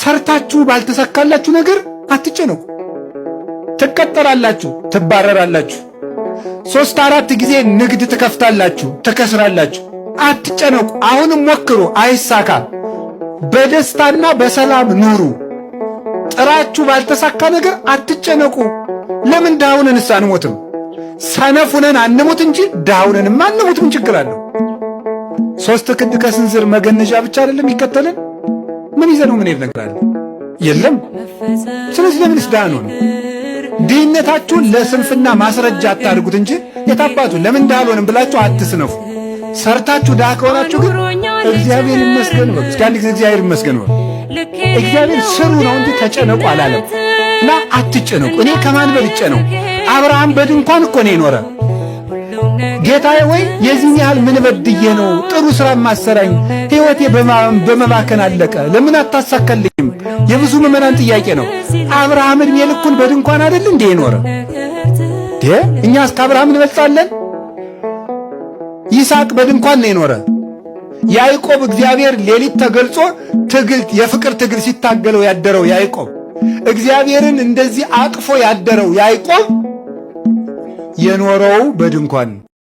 ሰርታችሁ ባልተሳካላችሁ ነገር አትጨነቁ። ትቀጠራላችሁ፣ ትባረራላችሁ። 3-4 ጊዜ ንግድ ትከፍታላችሁ፣ ትከስራላችሁ። አትጨነቁ። አሁንም ሞክሩ፣ አይሳካ። በደስታና በሰላም ኑሩ። ጥራችሁ ባልተሳካ ነገር አትጨነቁ። ለምን ዳውነንስ አንሞትም? ሰነፉነን አንሞት እንጂ ዳውነንማ አንሞት። ምን ችግር አለው? 3 ክንድ ከስንዝር መገነዣ ብቻ አይደለም ይከተልን? ምን ይዘነው ምን ይነግራል? የለም። ስለዚህ ለምንስ ዳን ሆነ? ድህነታችሁን ለስንፍና ማስረጃ አታድርጉት እንጂ የታባቱ ለምን ዳልሆንም ብላችሁ አትስነፉ። ሰርታችሁ ዳ ከሆናችሁ ግን እግዚአብሔር ይመስገን በሉ። እስኪ አንድ ጊዜ እግዚአብሔር ይመስገን በሉ። እግዚአብሔር ስሩ ነው እንጂ ተጨነቁ አላለም። እና አትጨነቁ። እኔ ከማን በልጬ ነው? አብርሃም በድንኳን እኮ ነው የኖረ። ጌታዬ ወይ የዚህን ያህል ምን በድዬ ነው ጥሩ ሥራ ማሰራኝ? ሕይወቴ በመባከን አለቀ፣ ለምን አታሳካልኝም? የብዙ ምዕመናን ጥያቄ ነው። አብርሃም ዕድሜ ልኩን በድንኳን አይደል እንዴ የኖረ? እኛስ ከአብርሃም እንበልጣለን? ይስሐቅ በድንኳን ነው የኖረ። ያዕቆብ እግዚአብሔር ሌሊት ተገልጾ የፍቅር ትግል ሲታገለው ያደረው ያዕቆብ፣ እግዚአብሔርን እንደዚህ አቅፎ ያደረው ያዕቆብ የኖረው በድንኳን